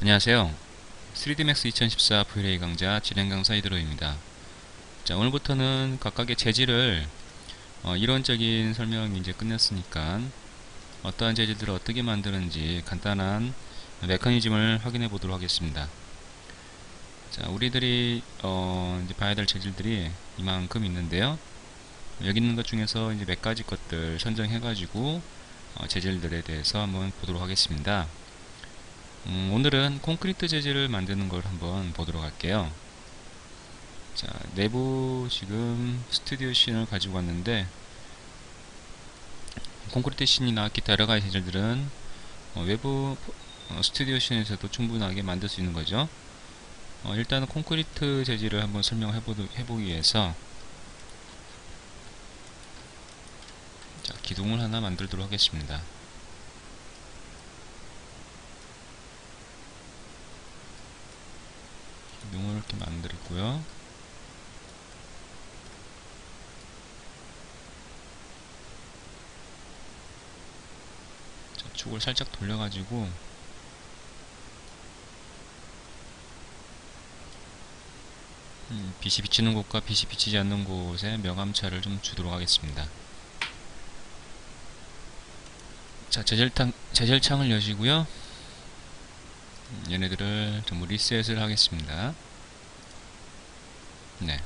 안녕하세요. 3DMAX 2014 V-Ray 강좌 진행 강사 이드로입니다. 자, 오늘부터는 각각의 재질을 이론적인 설명 이제 끝냈으니까 어떠한 재질들을 어떻게 만드는지 간단한 메커니즘을 확인해 보도록 하겠습니다. 자, 우리들이 이제 봐야 될 재질들이 이만큼 있는데요. 여기 있는 것 중에서 이제 몇 가지 것들 선정해 가지고 재질들에 대해서 한번 보도록 하겠습니다. 오늘은 콘크리트 재질을 만드는 걸 한번 보도록 할게요. 자, 내부 지금 스튜디오 씬을 가지고 왔는데 콘크리트 씬이나 기타 여러가지 재질들은 외부 스튜디오 씬에서도 충분하게 만들 수 있는 거죠. 일단은 콘크리트 재질을 한번 설명해보기 위해서 자, 기둥을 하나 만들도록 하겠습니다. 기둥을 이렇게 만들고요. 자, 축을 살짝 돌려가지고 빛이 비치는 곳과 빛이 비치지 않는 곳에 명암차를 좀 주도록 하겠습니다. 자, 제젤창을 여시고요. 얘네들을 전부 리셋을 하겠습니다. 네.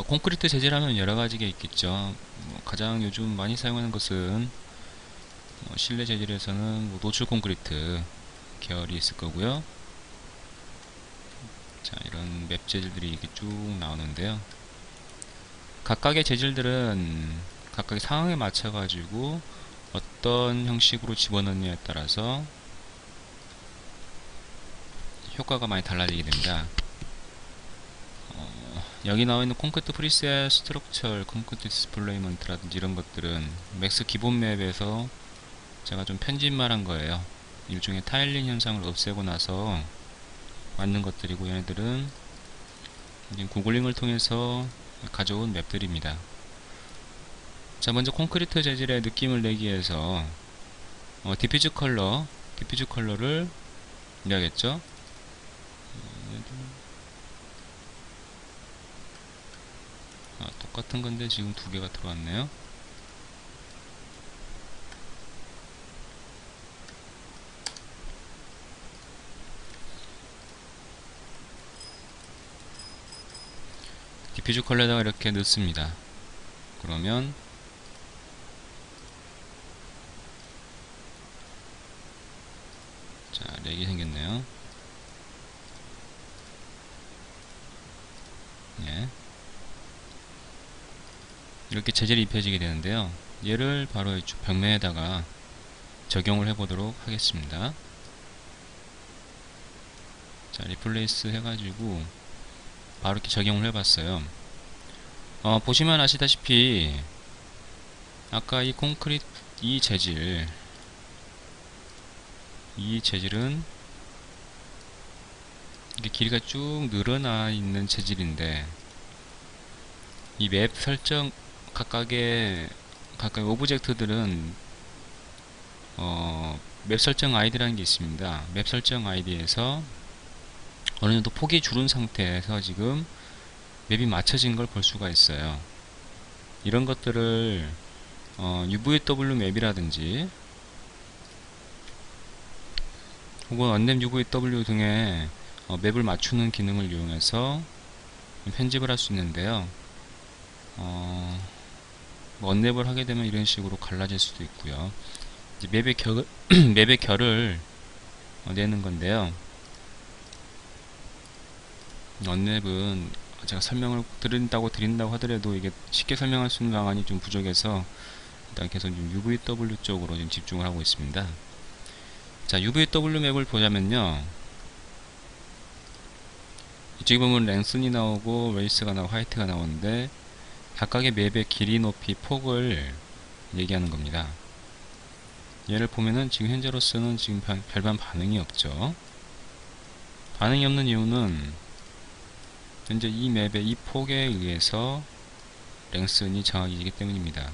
콘크리트 재질하면 여러가지가 있겠죠. 가장 요즘 많이 사용하는 것은 실내 재질에서는 노출 콘크리트 계열이 있을 거고요. 자, 이런 맵 재질들이 이렇게 쭉 나오는데요. 각각의 재질들은 각각의 상황에 맞춰 가지고 어떤 형식으로 집어넣느냐에 따라서 효과가 많이 달라지게 됩니다. 여기 나와있는 콘크리트 프리셋 스트럭처, 콘크리트 디스플레이먼트라든지 이런 것들은 맥스 기본 맵에서 제가 좀 편집만 한 거예요. 일종의 타일링 현상을 없애고 나서 만든 것들이고, 얘네들은 구글링을 통해서 가져온 맵들입니다. 자, 먼저 콘크리트 재질의 느낌을 내기 위해서 디퓨즈 컬러를 넣어야겠죠. 똑같은 건데 지금 두 개가 들어왔네요. 디퓨즈 컬러에다가 이렇게 넣습니다. 그러면 자, 렉이 생겼네요. 예. 이렇게 재질이 입혀지게 되는데요. 얘를 바로 이쪽 벽면에다가 적용을 해보도록 하겠습니다. 자, 리플레이스 해가지고 바로 이렇게 적용을 해봤어요. 보시면 아시다시피 아까 이 콘크리트 이 재질은 이게 길이가 쭉 늘어나 있는 재질인데, 이 맵 설정 각각의 오브젝트들은 맵 설정 아이디라는 게 있습니다. 맵 설정 아이디에서 어느 정도 폭이 줄은 상태에서 지금 맵이 맞춰진 걸 볼 수가 있어요. 이런 것들을 UVW 맵이라든지 혹은 언랩 UVW 등의 맵을 맞추는 기능을 이용해서 편집을 할 수 있는데요. 언랩을 하게 되면 이런 식으로 갈라질 수도 있고요. 이제 맵의 결을 내는 건데요. 언랩은 제가 설명을 드린다고 하더라도 이게 쉽게 설명할 수 있는 방안이 좀 부족해서 일단 계속 좀 UVW 쪽으로 좀 집중을 하고 있습니다. 자, UVW 맵을 보자면요, 이쪽에 보면 랭슨이 나오고 레이스가 나오고 하이트가 나오는데 각각의 맵의 길이, 높이, 폭을 얘기하는 겁니다. 얘를 보면은 지금 현재로서는 지금 별반 반응이 없죠. 반응이 없는 이유는 현재 이 맵의 이 폭에 의해서 랭슨이 정해지기 때문입니다.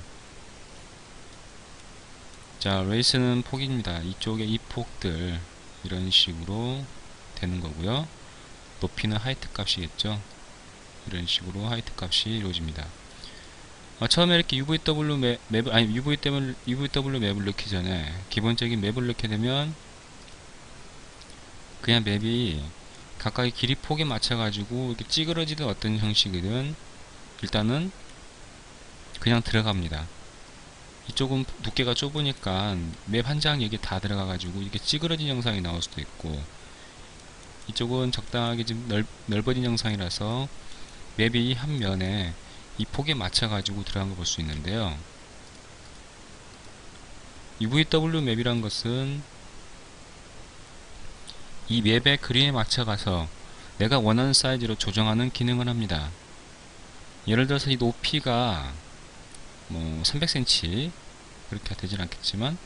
자, 레이스는 폭입니다. 이쪽에 이 폭들 이런 식으로 되는 거고요. 높이는 하이트 값이겠죠. 이런 식으로 하이트 값이 이루어집니다. 처음에 이렇게 UVW 맵을, 아니 UVW 맵을 넣기 전에 기본적인 맵을 넣게 되면 그냥 맵이 각각의 길이 폭에 맞춰 가지고 이렇게 찌그러지든 어떤 형식이든 일단은 그냥 들어갑니다. 이쪽은 두께가 좁으니까 맵 한 장 여기 다 들어가 가지고 이렇게 찌그러진 영상이 나올 수도 있고, 이쪽은 적당하게 좀 넓어진 영상이라서 맵이 한 면에 이 폭에 맞춰 가지고 들어간 거 볼 수 있는데요. UVW 맵이란 것은 이 맵의 그림에 맞춰 가서 내가 원하는 사이즈로 조정하는 기능을 합니다. 예를 들어서 이 높이가 뭐 300cm 그렇게 되진 않겠지만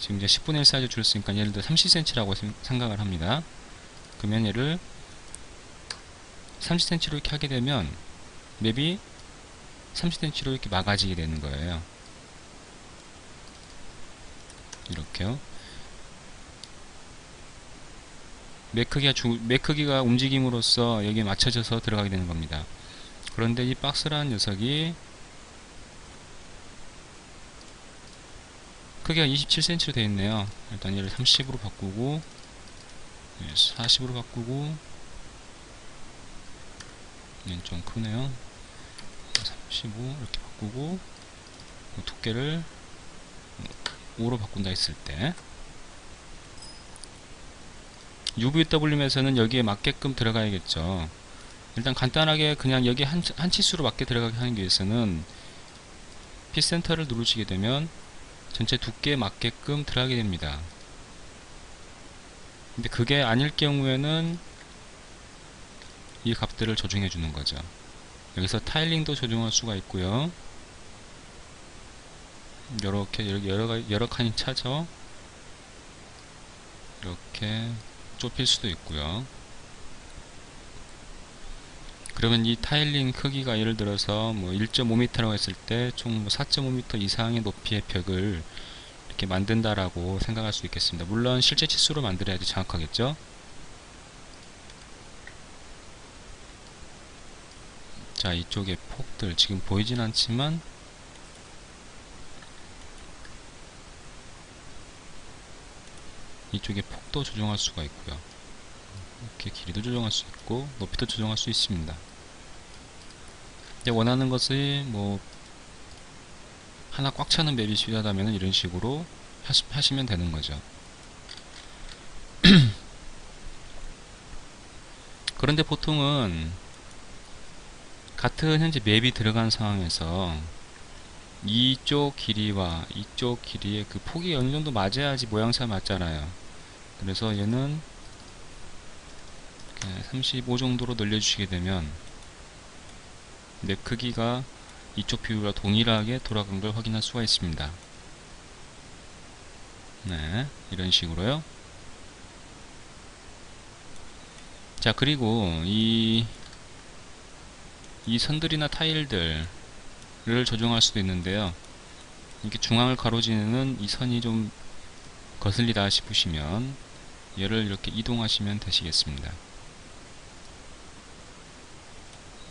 지금 이제 10분의 1 사이즈 줄였으니까 예를 들어 30cm라고 생각을 합니다. 그러면 얘를 30cm로 이렇게 하게 되면 맵이 30cm로 이렇게 막아지게 되는 거예요. 이렇게요. 맵 크기가 움직임으로써 여기에 맞춰져서 들어가게 되는 겁니다. 그런데 이 박스라는 녀석이 크기가 27cm로 되어 있네요. 일단 얘를 30으로 바꾸고 40으로 바꾸고, 얘는 좀 크네요. 35 이렇게 바꾸고, 두께를 5로 바꾼다 했을 때 UVW에서는 여기에 맞게끔 들어가야겠죠. 일단 간단하게 그냥 여기 한 치수로 맞게 들어가게 하기 위해서는 핏센터를 누르시게 되면 전체 두께에 맞게끔 들어가게 됩니다. 근데 그게 아닐 경우에는 이 값들을 조정해 주는 거죠. 여기서 타일링도 조정할 수가 있고요. 이렇게 여러 칸이 차죠. 이렇게 좁힐 수도 있고요. 그러면 이 타일링 크기가 예를 들어서 뭐 1.5m라고 했을 때 총 4.5m 이상의 높이의 벽을 이렇게 만든다라고 생각할 수 있겠습니다. 물론 실제 치수로 만들어야지 정확하겠죠. 자, 이쪽에 폭들 지금 보이진 않지만 이쪽에 폭도 조정할 수가 있고요. 이렇게 길이도 조정할 수 있고 높이도 조정할 수 있습니다. 원하는 것이 뭐 하나 꽉 차는 맵이 필요하다면 이런 식으로 하시면 되는 거죠. 그런데 보통은 같은 현재 맵이 들어간 상황에서 이쪽 길이와 이쪽 길이의 그 폭이 어느 정도 맞아야지 모양새가 맞잖아요. 그래서 얘는 35 정도로 늘려주시게 되면 맵 크기가 이쪽 비율과 동일하게 돌아간 걸 확인할 수가 있습니다. 네, 이런 식으로요. 자, 그리고 이 선들이나 타일들을 조정할 수도 있는데요. 이렇게 중앙을 가로지르는 이 선이 좀 거슬리다 싶으시면 얘를 이렇게 이동하시면 되시겠습니다.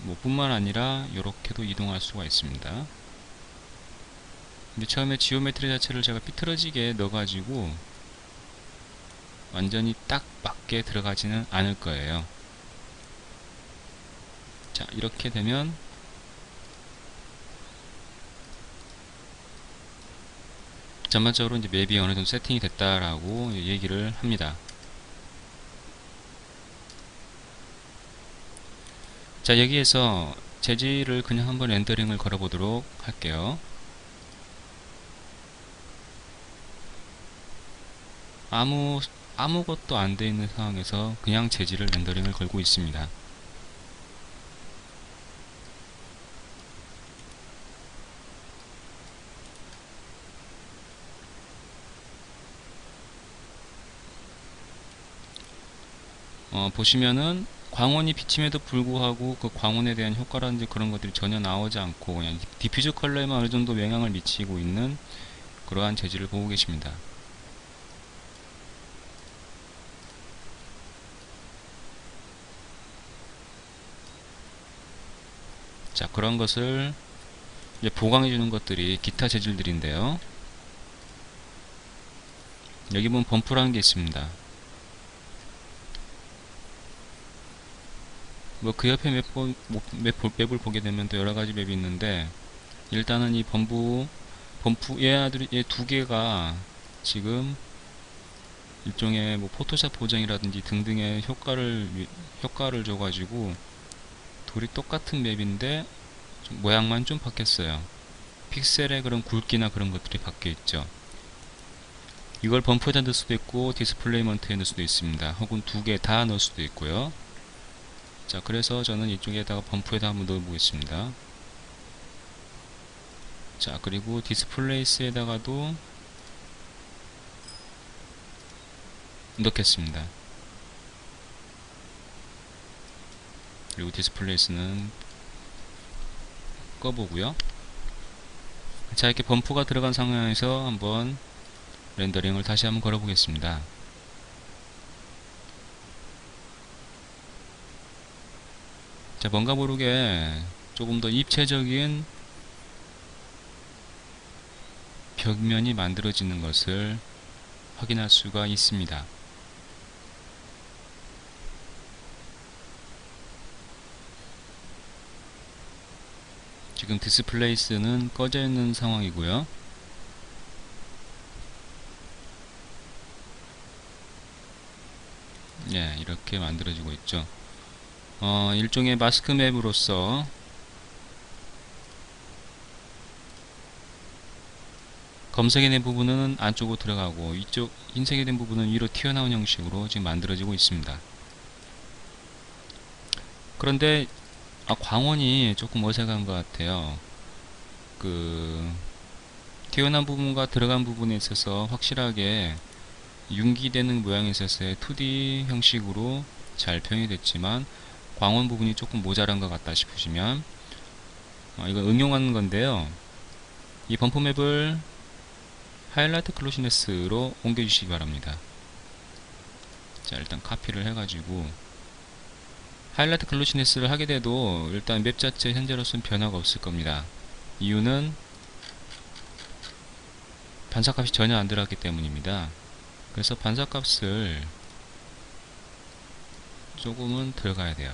뭐 뿐만 아니라 이렇게도 이동할 수가 있습니다. 근데 처음에 지오메트리 자체를 제가 삐뚤어지게 넣어가지고 완전히 딱 맞게 들어가지는 않을 거예요. 자, 이렇게 되면 전반적으로 이제 맵이 어느 정도 세팅이 됐다라고 얘기를 합니다. 자, 여기에서 재질을 그냥 한번 렌더링을 걸어 보도록 할게요. 아무것도 안 돼 있는 상황에서 그냥 재질을 렌더링을 걸고 있습니다. 보시면은 광원이 비침에도 불구하고 그 광원에 대한 효과라든지 그런 것들이 전혀 나오지 않고 그냥 디퓨저 컬러에만 어느 정도 영향을 미치고 있는 그러한 재질을 보고 계십니다. 자, 그런 것을 이제 보강해 주는 것들이 기타 재질들인데요. 여기 보면 범프라는 게 있습니다. 뭐 그 옆에 맵을 보게 되면 또 여러가지 맵이 있는데, 일단은 이 범프 얘 두 개가 지금 일종의 뭐 포토샵 보정이라든지 등등의 효과를 줘가지고 둘이 똑같은 맵인데 모양만 좀 바뀌었어요. 픽셀의 그런 굵기나 그런 것들이 바뀌어 있죠. 이걸 범프에다 넣을 수도 있고 디스플레이먼트에 넣을 수도 있습니다. 혹은 두 개 다 넣을 수도 있고요. 자, 그래서 저는 이쪽에다가 범프에다 한번 넣어 보겠습니다. 자, 그리고 디스플레이스에다가도 넣겠습니다. 그리고 디스플레이스는 꺼보고요. 자, 이렇게 범프가 들어간 상황에서 한번 렌더링을 다시 한번 걸어 보겠습니다. 자, 뭔가 모르게 조금 더 입체적인 벽면이 만들어지는 것을 확인할 수가 있습니다. 지금 디스플레이스는 꺼져 있는 상황이고요. 예, 이렇게 만들어지고 있죠. 일종의 마스크 맵으로서 검색이 된 부분은 안쪽으로 들어가고 이쪽 흰색이 된 부분은 위로 튀어나온 형식으로 지금 만들어지고 있습니다. 그런데 광원이 조금 어색한 것 같아요. 튀어나온 부분과 들어간 부분에 있어서 확실하게 융기되는 모양에 있어서의 2D 형식으로 잘 표현이 됐지만 광원 부분이 조금 모자란 것 같다 싶으시면 이거 응용하는 건데요. 이 범프 맵을 하이라이트 클로시네스로 옮겨주시기 바랍니다. 자, 일단 카피를 해가지고 하이라이트 클로시네스를 하게 돼도 일단 맵 자체 현재로서는 변화가 없을 겁니다. 이유는 반사값이 전혀 안 들어갔기 때문입니다. 그래서 반사값을 조금은 들어가야 돼요.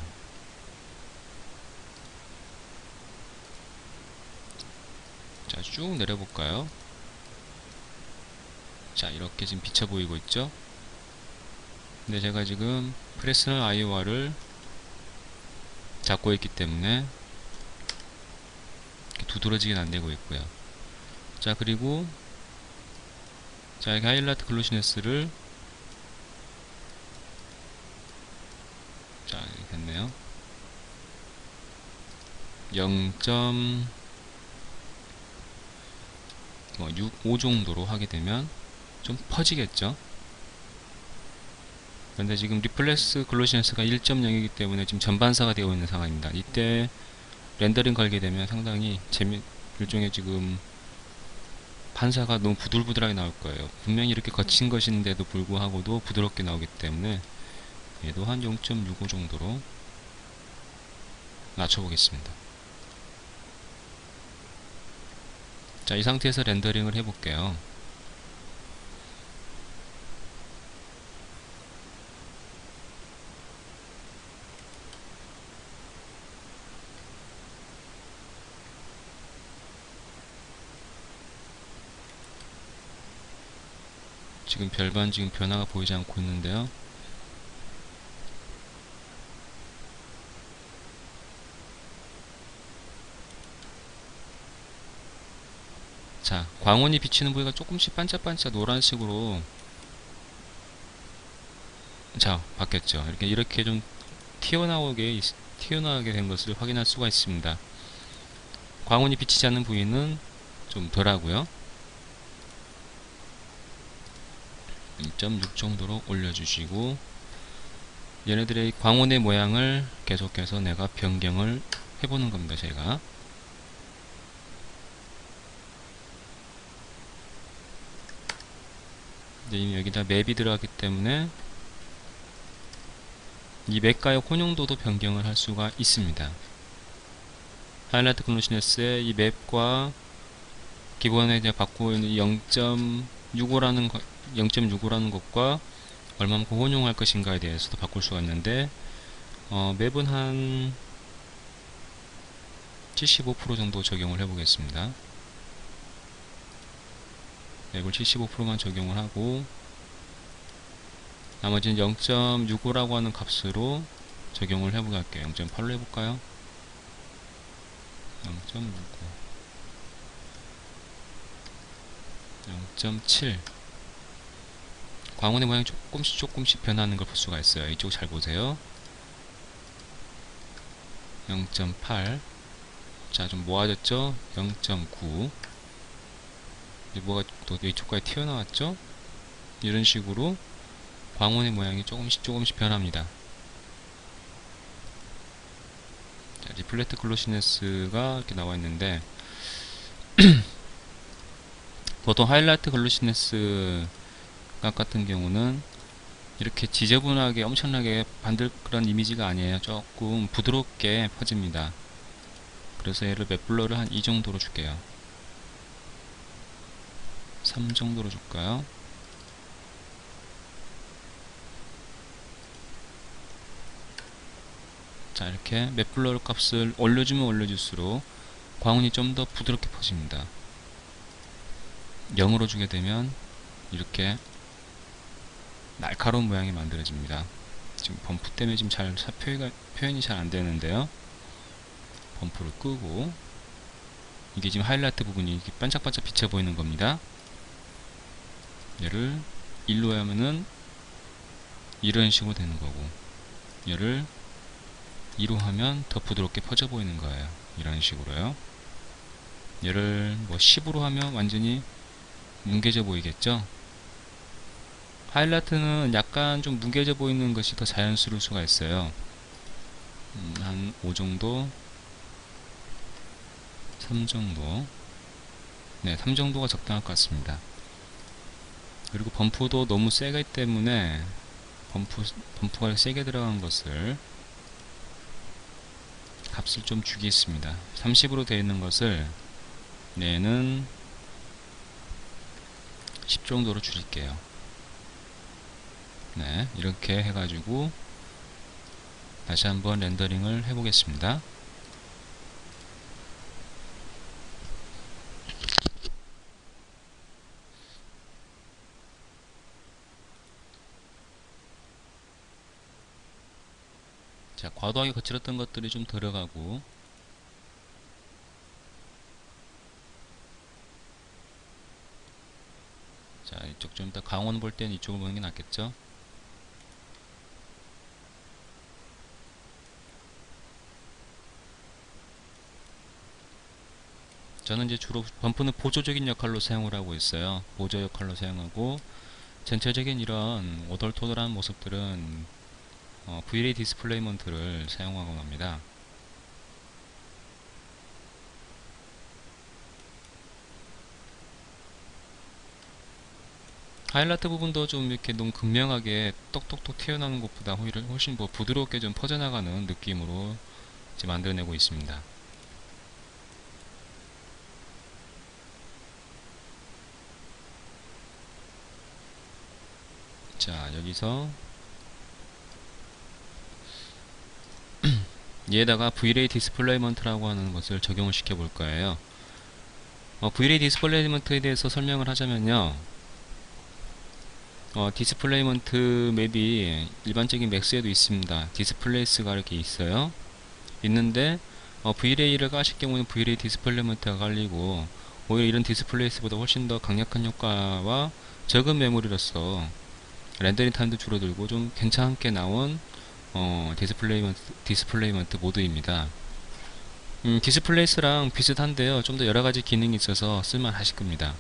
자, 쭉 내려볼까요? 자, 이렇게 지금 비쳐 보이고 있죠? 근데 제가 지금 프레스널 IOR을 잡고 있기 때문에 이렇게 두드러지게 안 되고 있고요. 자, 그리고 자, 이렇게 하이라이트 글로시네스를 자, 이렇게 했네요. 0.65 정도로 하게 되면 좀 퍼지겠죠. 그런데 지금 리플렉스 글로시네스가 1.0이기 때문에 지금 전반사가 되어 있는 상황입니다. 이때 렌더링 걸게 되면 상당히 일종의 지금 반사가 너무 부들부들하게 나올 거예요. 분명히 이렇게 거친 것인데도 불구하고도 부드럽게 나오기 때문에 얘도 한 0.65 정도로 낮춰보겠습니다. 자, 이 상태에서 렌더링을 해볼게요. 지금 별반 지금 변화가 보이지 않고 있는데요. 자, 광원이 비치는 부위가 조금씩 반짝반짝 노란색으로 자, 바뀌었죠. 이렇게 좀 튀어나오게 된 것을 확인할 수가 있습니다. 광원이 비치지 않는 부위는 좀 덜하고요. 1.6 정도로 올려주시고 얘네들의 광원의 모양을 계속해서 내가 변경을 해보는 겁니다. 제가 이제 이미 여기다 맵이 들어갔기 때문에 이 맵과의 혼용도도 변경을 할 수가 있습니다. 하이라이트 글로시네스의 이 맵과 기본에 이제 받고 있는 0.65라는 것과 얼마만큼 혼용할 것인가에 대해서도 바꿀 수가 있는데, 맵은 한 75% 정도 적용을 해 보겠습니다. 맵을 75%만 적용을 하고 나머지는 0.65라고 하는 값으로 적용을 해보게 할게요. 0.8로 해볼까요? 0.65 0.7 광원의 모양이 조금씩 변하는 걸 볼 수가 있어요. 이쪽 잘 보세요. 0.8 자, 좀 모아졌죠? 0.9 뭐가 또 이쪽까지 튀어나왔죠? 이런 식으로 광원의 모양이 조금씩 변합니다. 자, 리플렉트 글로시네스가 이렇게 나와 있는데 보통 하이라이트 글로시네스 각 같은 경우는 이렇게 지저분하게 엄청나게 반들 그런 이미지가 아니에요. 조금 부드럽게 퍼집니다. 그래서 얘를 맵블러를 한 이 정도로 줄게요. 3 정도로 줄까요? 자, 이렇게 맵블러 값을 올려주면 올려줄수록 광원이 좀 더 부드럽게 퍼집니다. 0으로 주게 되면 이렇게 날카로운 모양이 만들어집니다. 지금 범프 때문에 지금 표현이 잘 안되는데요. 범프를 끄고 이게 지금 하이라이트 부분이 이렇게 반짝반짝 비쳐 보이는 겁니다. 얘를 1로 하면은 이런 식으로 되는 거고, 얘를 2로 하면 더 부드럽게 퍼져 보이는 거예요. 이런 식으로요. 얘를 뭐 10으로 하면 완전히 뭉개져 보이겠죠? 하이라이트는 약간 좀 뭉개져 보이는 것이 더 자연스러울 수가 있어요. 한 5 정도, 3 정도, 네, 3 정도가 적당할 것 같습니다. 그리고 범프도 너무 세기 때문에 범프가 세게 들어간 것을 값을 좀 주겠습니다. 30으로 되어 있는 것을 얘는 10 정도로 줄일게요. 네, 이렇게 해가지고 다시 한번 렌더링을 해보겠습니다. 자, 과도하게 거칠었던 것들이 좀 들어가고, 자, 이쪽 좀 더 강원 볼 때는 이쪽을 보는 게 낫겠죠? 저는 이제 주로 범프는 보조적인 역할로 사용을 하고 있어요. 보조 역할로 사용하고, 전체적인 이런 오돌토돌한 모습들은 V-ray 디스플레이먼트를 사용하곤 합니다. 하이라이트 부분도 좀 이렇게 너무 극명하게 똑똑똑 튀어나오는 것보다 훨씬 뭐 부드럽게 좀 퍼져나가는 느낌으로 이제 만들어내고 있습니다. 자, 여기서 얘에다가 V-ray 디스플레이먼트라고 하는 것을 적용을 시켜 볼 거예요. V-ray 디스플레이먼트에 대해서 설명을 하자면요, 디스플레이먼트 맵이 일반적인 맥스에도 있습니다. 디스플레이스가 이렇게 있어요. 있는데 V-ray를 까실 경우는 V-ray 디스플레이먼트가 깔리고, 오히려 이런 디스플레이스보다 훨씬 더 강력한 효과와 적은 메모리로서 렌더링 타임도 줄어들고 좀 괜찮게 나온 디스플레이먼트 모드입니다. 디스플레이스랑 비슷한데요, 좀 더 여러가지 기능이 있어서 쓸만하실 겁니다.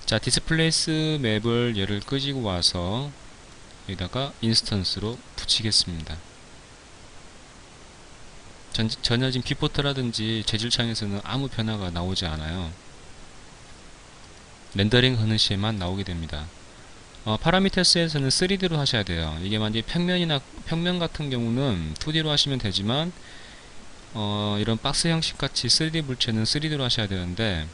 자, 디스플레이스 맵을 얘를 끄지고 와서 여기다가 인스턴스로 붙이겠습니다. 전혀 지금 뷰포트라든지 재질 창에서는 아무 변화가 나오지 않아요. 렌더링 하는 시에만 나오게 됩니다. 파라미터스에서는 3D로 하셔야 돼요. 이게 만약에 평면 같은 경우는 2D로 하시면 되지만 이런 박스 형식 같이 3D 물체는 3D로 하셔야 되는데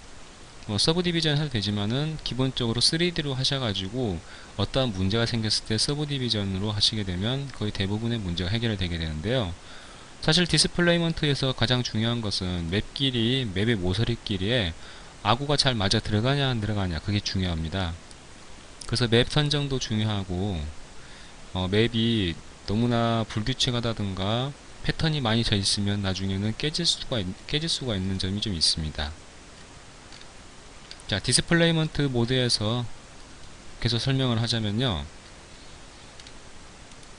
서브 디비전 해도 되지만은 기본적으로 3D로 하셔가지고 어떠한 문제가 생겼을 때 서브 디비전으로 하시게 되면 거의 대부분의 문제가 해결이 되게 되는데요. 사실 디스플레이먼트에서 가장 중요한 것은 맵의 모서리 길이에 아구가 잘 맞아 들어가냐 안 들어가냐, 그게 중요합니다. 그래서 맵 선정도 중요하고 맵이 너무나 불규칙하다든가 패턴이 많이 져 있으면 나중에는 깨질 수가 있는 점이 좀 있습니다. 자, 디스플레이먼트 모드에서 계속 설명을 하자면요,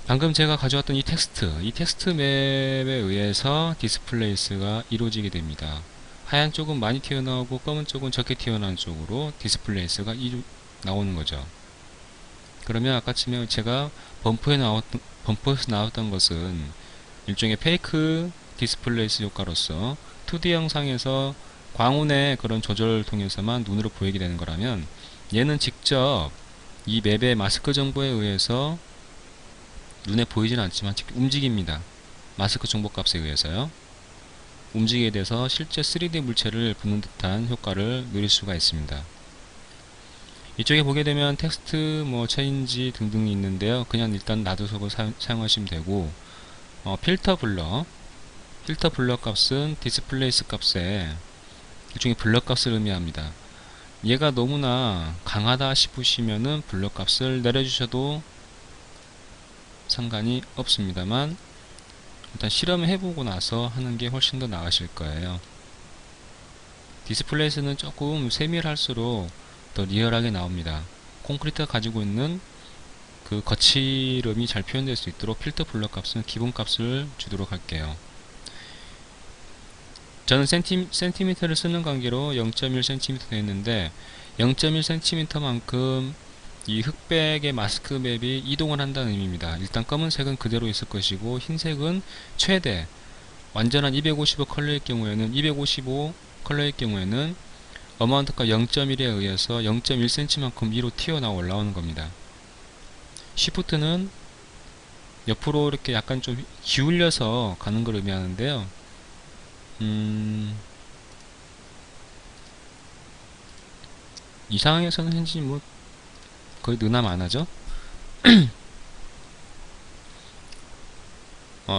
방금 제가 가져왔던 이 텍스트 맵에 의해서 디스플레이스가 이루어지게 됩니다. 하얀 쪽은 많이 튀어나오고 검은 쪽은 적게 튀어나온 쪽으로 디스플레이스가 나오는 거죠. 그러면 아까쯤에 제가 범퍼에서 나왔던 것은 일종의 페이크 디스플레이스 효과로서 2D 영상에서 광운의 그런 조절을 통해서만 눈으로 보이게 되는 거라면, 얘는 직접 이 맵의 마스크 정보에 의해서 눈에 보이지는 않지만 움직입니다. 마스크 정보 값에 의해서요. 움직이게 돼서 실제 3D 물체를 보는 듯한 효과를 누릴 수가 있습니다. 이쪽에 보게 되면 텍스트, 체인지 등등이 있는데요. 그냥 일단 놔두고 사용하시면 되고, 필터 블러 값은 디스플레이스 값에 일종의 블러 값을 의미합니다. 얘가 너무나 강하다 싶으시면은 블러 값을 내려주셔도 상관이 없습니다만, 일단 실험을 해보고 나서 하는 게 훨씬 더 나으실 거예요. 디스플레이스는 조금 세밀할수록 더 리얼하게 나옵니다. 콘크리트가 가지고 있는 그 거칠음이 잘 표현될 수 있도록 필터 블러 값은 기본 값을 주도록 할게요. 저는 센티미터를 쓰는 관계로 0.1cm 되었는데, 0.1cm만큼 이 흑백의 마스크 맵이 이동을 한다는 의미입니다. 일단 검은색은 그대로 있을 것이고, 흰색은 최대 완전한 255 컬러일 경우에는 어마운트가 0.1에 의해서 0.1cm만큼 위로 튀어나와 올라오는 겁니다. 시프트는 옆으로 이렇게 약간 좀 기울여서 가는 걸 의미하는데요. 이 상황에서는 현재 거의 느나 많아죠.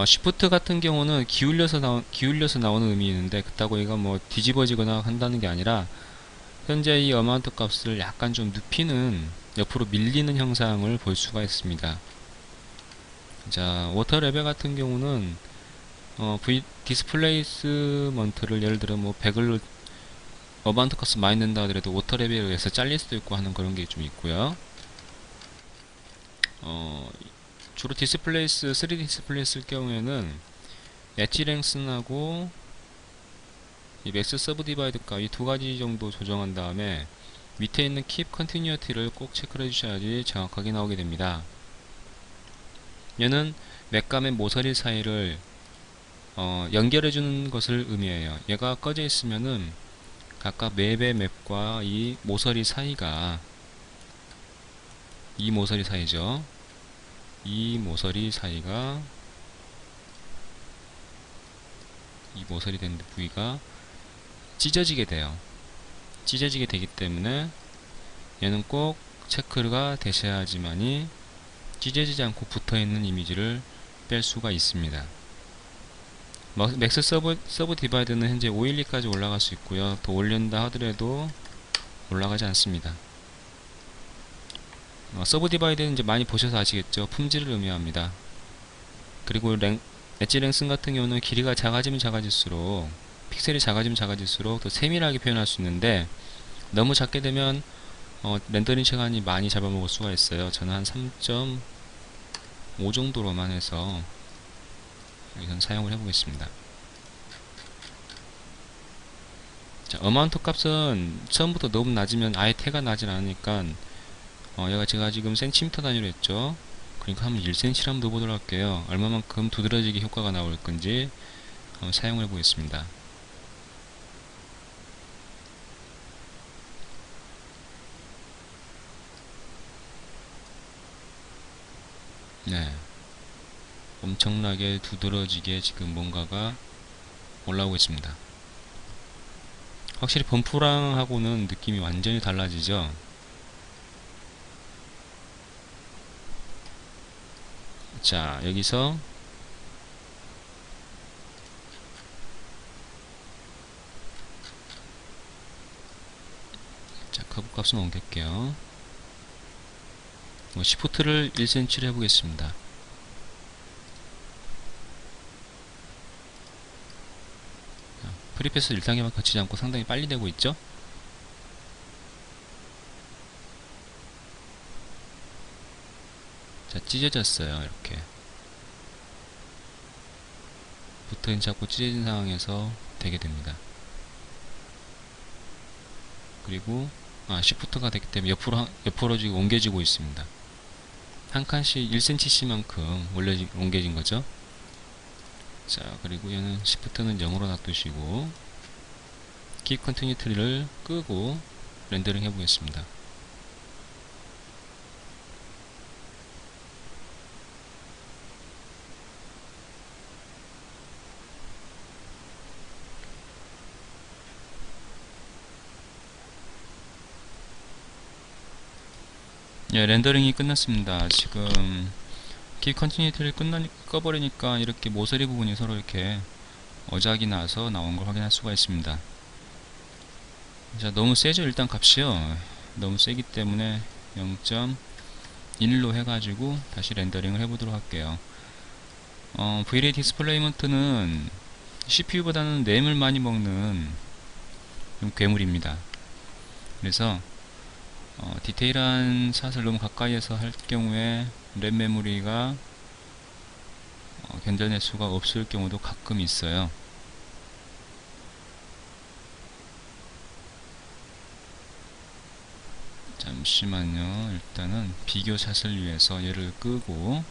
시프트 같은 경우는 기울여서 나오는 의미 있는데, 그렇다고 이거 뒤집어지거나 한다는 게 아니라 현재 이 어마운트 값을 약간 좀 눕히는, 옆으로 밀리는 형상을 볼 수가 있습니다. 자, 워터 레벨 같은 경우는 디스플레이스먼트를 예를 들어 100을 어바운트 값을 많이 낸다 하더라도 워터 레벨에 의해서 잘릴 수도 있고 하는 그런 게 좀 있고요. 주로 3D 디스플레이 쓸 경우에는 엣지 랭슨하고 이 맥스 서브 디바이드 값, 이 두 가지 정도 조정한 다음에 밑에 있는 Keep Continuity를 꼭 체크를 해주셔야지 정확하게 나오게 됩니다. 얘는 맵감의 모서리 사이를 연결해주는 것을 의미해요. 얘가 꺼져 있으면은 각각 맵의 맵과 이 모서리 사이가, 이 모서리 사이죠. 이 모서리 된 부위가 찢어지게 돼요. 찢어지게 되기 때문에 얘는 꼭 체크가 되셔야지만이 찢어지지 않고 붙어있는 이미지를 뺄 수가 있습니다. 맥스 서브 디바이드는 현재 512까지 올라갈 수 있고요. 더 올린다 하더라도 올라가지 않습니다. 서브 디바이드는 이제 많이 보셔서 아시겠죠. 품질을 의미합니다. 그리고 엣지 랭슨 같은 경우는 길이가 작아지면 작아질수록, 픽셀이 작아지면 작아질수록 더 세밀하게 표현할 수 있는데, 너무 작게 되면 렌더링 시간이 많이 잡아먹을 수가 있어요. 저는 한 3.5 정도로만 해서 여기서 사용을 해보겠습니다. 자, 어마운트 값은 처음부터 너무 낮으면 아예 태가 나질 않으니까, 얘가 제가 지금 센티미터 단위로 했죠. 그러니까 한번 1cm를 한번 넣어보도록 할게요. 얼마만큼 두드러지게 효과가 나올 건지 사용을 해보겠습니다. 네, 엄청나게 두드러지게 지금 뭔가가 올라오고 있습니다. 확실히 범프랑 하고는 느낌이 완전히 달라지죠. 자, 여기서 자, 커브 값을 옮길게요. 시프트를 1cm를 해보겠습니다. 프리패스 1단계만 거치지 않고 상당히 빨리 되고 있죠. 자, 찢어졌어요. 이렇게 붙어있는 잡고 찢어진 상황에서 되게 됩니다. 그리고 시프트가 됐기 때문에 옆으로 지금 옮겨지고 있습니다. 한 칸씩 1cm씩만큼 옮겨진 거죠. 자, 그리고 얘는 시프트는 0으로 놔두시고 키 컨티뉴티를 끄고 렌더링 해보겠습니다. 예, 렌더링이 끝났습니다. 지금 키 컨티뉴티를 꺼버리니까 이렇게 모서리 부분이 서로 이렇게 어작이 나서 나온 걸 확인할 수가 있습니다. 자, 너무 세죠? 일단 값이요. 너무 세기 때문에 0.1로 해가지고 다시 렌더링을 해보도록 할게요. V-Ray 디스플레이먼트는 CPU보다는 램을 많이 먹는 괴물입니다. 그래서 디테일한 샷을 너무 가까이에서 할 경우에 램 메모리가 견뎌낼 수가 없을 경우도 가끔 있어요. 잠시만요. 일단은 비교 샷을 위해서 얘를 끄고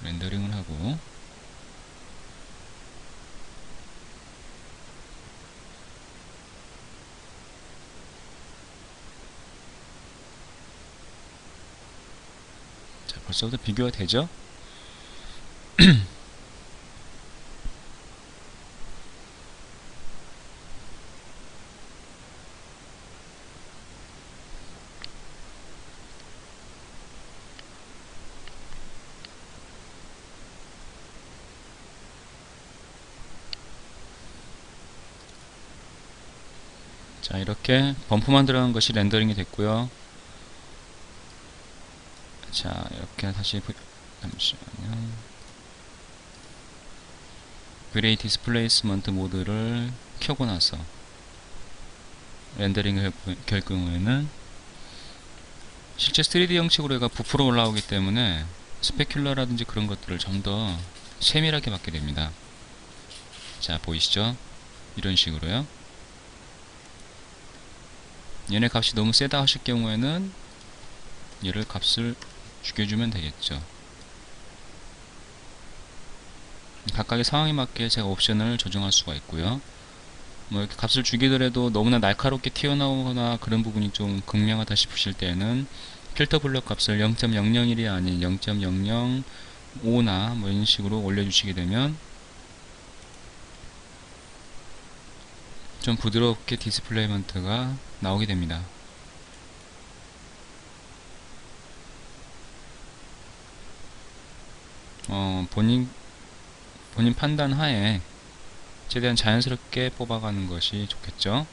렌더링을 하고 자, 벌써부터 비교가 되죠? 자, 이렇게 범프만 들어간 것이 렌더링이 됐고요. 자, 이렇게 다시 잠시만요. V-Ray 디스플레이스먼트 모드를 켜고 나서 렌더링을 할 경우에는 실제 3D 형식으로 얘가 부풀어 올라오기 때문에 스페큘러라든지 그런 것들을 좀 더 세밀하게 받게 됩니다. 자, 보이시죠? 이런 식으로요. 얘네 값이 너무 세다 하실 경우에는 얘를 값을 죽여주면 되겠죠. 각각의 상황에 맞게 제가 옵션을 조정할 수가 있고요. 뭐 이렇게 값을 죽이더라도 너무나 날카롭게 튀어나오거나 그런 부분이 좀 극명하다 싶으실 때는 필터 블럭 값을 0.001이 아닌 0.005나 뭐 이런 식으로 올려주시게 되면 좀 부드럽게 디스플레이먼트가 나오게 됩니다. 본인 판단 하에 최대한 자연스럽게 뽑아가는 것이 좋겠죠.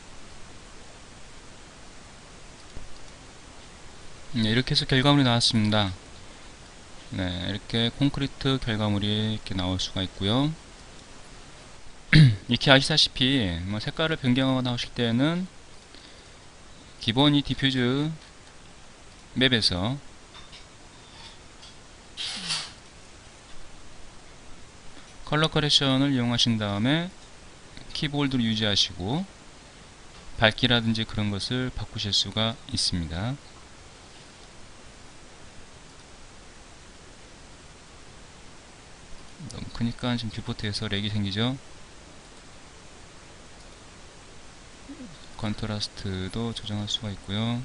네, 이렇게 해서 결과물이 나왔습니다. 네, 이렇게 콘크리트 결과물이 이렇게 나올 수가 있고요. 이렇게 아시다시피 뭐 색깔을 변경하거나 하실 때는 기본 이 디퓨즈 맵에서 컬러 커렉션을 이용하신 다음에 키보드를 유지하시고 밝기라든지 그런 것을 바꾸실 수가 있습니다. 너무 크니까 지금 뷰포트에서 렉이 생기죠. 컨트라스트도 조정할 수가 있고요.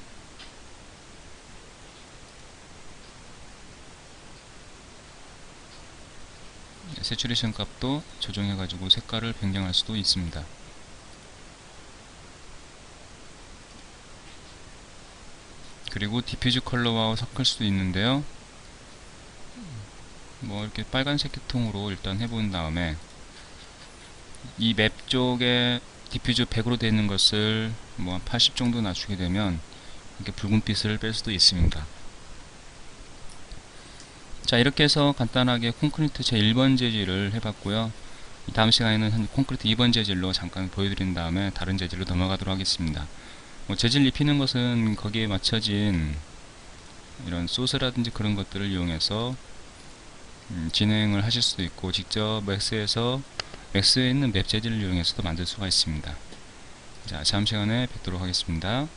새츄레이션 값도 조정해 가지고 색깔을 변경할 수도 있습니다. 그리고 디퓨즈 컬러와 섞을 수도 있는데요. 뭐 이렇게 빨간색 계통으로 일단 해본 다음에 이 맵 쪽에 디퓨즈 100으로 되어 있는 것을 뭐 80 정도 낮추게 되면 이렇게 붉은빛을 뺄 수도 있습니다. 자, 이렇게 해서 간단하게 콘크리트 제 1번 재질을 해봤고요. 다음 시간에는 콘크리트 2번 재질로 잠깐 보여드린 다음에 다른 재질로 넘어가도록 하겠습니다. 뭐 재질 입히는 것은 거기에 맞춰진 이런 소스라든지 그런 것들을 이용해서 진행을 하실 수도 있고, 직접 맥스에 있는 맵 재질을 이용해서도 만들 수가 있습니다. 자, 다음 시간에 뵙도록 하겠습니다.